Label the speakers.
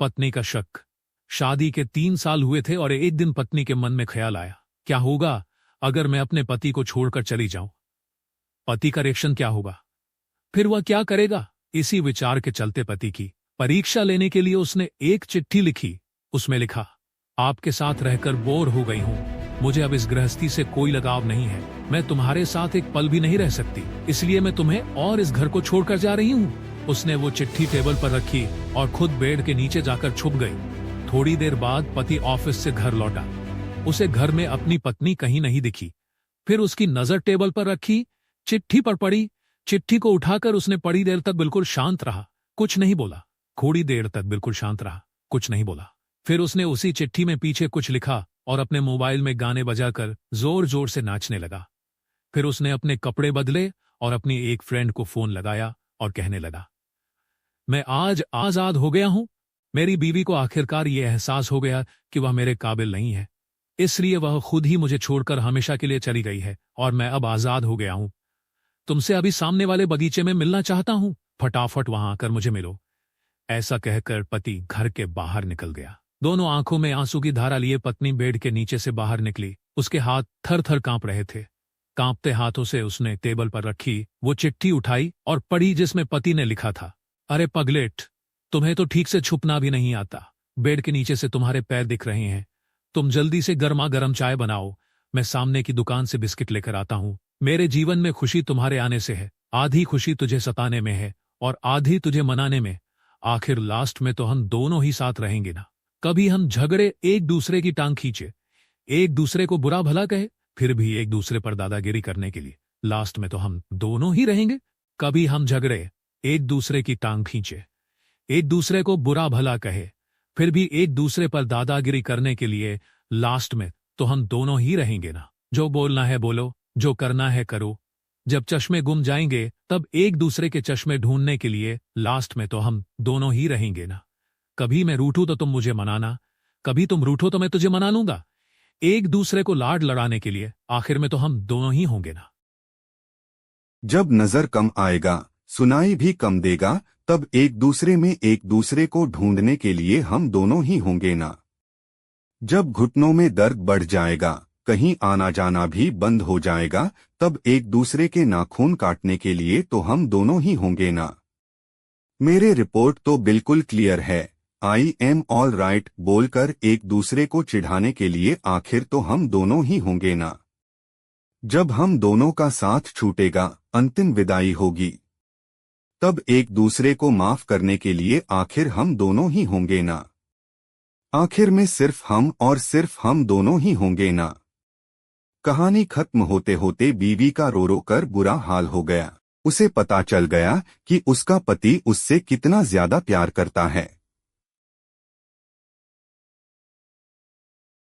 Speaker 1: पत्नी का शक। शादी के 3 साल हुए थे और एक दिन पत्नी के मन में ख्याल आया, क्या होगा अगर मैं अपने पति को छोड़कर चली जाऊं? पति का रिएक्शन क्या होगा? फिर वह क्या करेगा? इसी विचार के चलते पति की परीक्षा लेने के लिए उसने एक चिट्ठी लिखी। उसमें लिखा, आपके साथ रहकर बोर हो गई हूं, मुझे अब इस गृहस्थी से कोई लगाव नहीं है, मैं तुम्हारे साथ एक पल भी नहीं रह सकती, इसलिए मैं तुम्हें और इस घर को छोड़कर जा रही हूं। उसने वो चिट्ठी टेबल पर रखी और खुद बेड के नीचे जाकर छुप गई। थोड़ी देर बाद पति ऑफिस से घर लौटा। उसे घर में अपनी पत्नी कहीं नहीं दिखी। फिर उसकी नजर टेबल पर रखी, चिट्ठी पर पड़ी। चिट्ठी को उठाकर उसने बड़ी देर तक बिल्कुल शांत रहा, कुछ नहीं बोला। थोड़ी देर तक बिल्कुल शांत रहा, कुछ नहीं बोला। फिर उसने उसी चिट्ठी में पीछे कुछ लिखा और अपने मोबाइल में गाने बजाकर जोर जोर से नाचने लगा। फिर उसने अपने कपड़े बदले और अपनी एक फ्रेंड को फोन लगाया और कहने लगा, मैं आज आजाद हो गया हूं। मेरी बीवी को आखिरकार यह एहसास हो गया कि वह मेरे काबिल नहीं है, इसलिए वह खुद ही मुझे छोड़कर हमेशा के लिए चली गई है और मैं अब आजाद हो गया हूं। तुमसे अभी सामने वाले बगीचे में मिलना चाहता हूं, फटाफट वहां आकर मुझे मिलो। ऐसा कहकर पति घर के बाहर निकल गया। दोनों आंखों में आंसू की धारा लिए पत्नी बेड के नीचे से बाहर निकली। उसके हाथ थर थर कांप रहे थे। कांपते हाथों से उसने टेबल पर रखी वो चिट्ठी उठाई और पढ़ी जिसमें पति ने लिखा था, अरे पगलेट, तुम्हें तो ठीक से छुपना भी नहीं आता। बेड के नीचे से तुम्हारे पैर दिख रहे हैं। तुम जल्दी से गर्मा गर्म चाय बनाओ, मैं सामने की दुकान से बिस्किट लेकर आता हूं। मेरे जीवन में खुशी तुम्हारे आने से है, आधी खुशी तुझे सताने में है और आधी तुझे मनाने में। आखिर लास्ट में तो हम दोनों ही साथ रहेंगे ना। कभी हम झगड़े, एक दूसरे की टांग खींचे, एक दूसरे को बुरा भला कहे, फिर भी एक दूसरे पर दादागिरी करने के लिए, लास्ट में तो हम दोनों ही रहेंगे। कभी हम झगड़े, एक दूसरे की टांग खींचे, एक दूसरे को बुरा भला कहे, फिर भी एक दूसरे पर दादागिरी करने के लिए, लास्ट में तो हम दोनों ही रहेंगे ना। जो बोलना है बोलो, जो करना है करो। जब चश्मे गुम जाएंगे तब एक दूसरे के चश्मे ढूंढने के लिए, लास्ट में तो हम दोनों ही रहेंगे ना। कभी मैं रूठूं तो तुम मुझे मनाना, कभी तुम रूठो तो मैं तुझे मना लूंगा। एक दूसरे को लाड लड़ाने के लिए आखिर में तो हम दोनों ही होंगे ना।
Speaker 2: जब नजर कम आएगा, सुनाई भी कम देगा, तब एक दूसरे में एक दूसरे को ढूंढने के लिए हम दोनों ही होंगे ना। जब घुटनों में दर्द बढ़ जाएगा, कहीं आना जाना भी बंद हो जाएगा, तब एक दूसरे के नाखून काटने के लिए तो हम दोनों ही होंगे ना। मेरे रिपोर्ट तो बिल्कुल क्लियर है, आई एम ऑल राइट बोलकर एक दूसरे को चिढ़ाने के लिए आखिर तो हम दोनों ही होंगे ना। जब हम दोनों का साथ छूटेगा, अंतिम विदाई होगी, तब एक दूसरे को माफ करने के लिए आखिर हम दोनों ही होंगे ना। आखिर में सिर्फ हम और सिर्फ हम दोनों ही होंगे ना। कहानी खत्म होते होते बीवी का रो रो कर बुरा हाल हो गया। उसे पता चल गया कि उसका पति उससे कितना ज्यादा प्यार करता है।